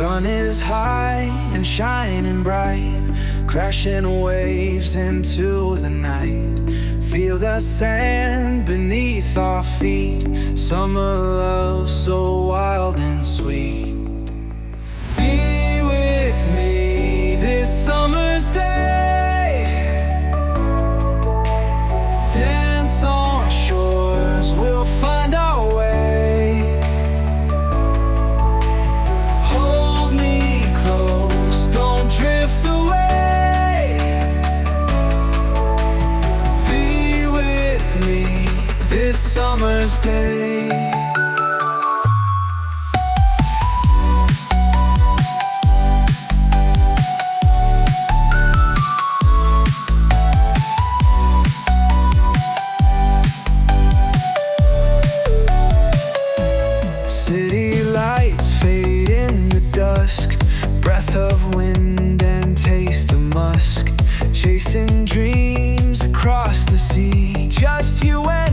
sun is high and shining bright, crashing waves into the night. Feel the sand beneath our feet, summer love so wild and sweet. Be with me this summer's day, dance on shores, we'll find our way. Hold me close, don't drift away. Be with me this summer's day. City lights fade in the dusk, breath of wind and taste of musk, chasing dreams across the sea, just you and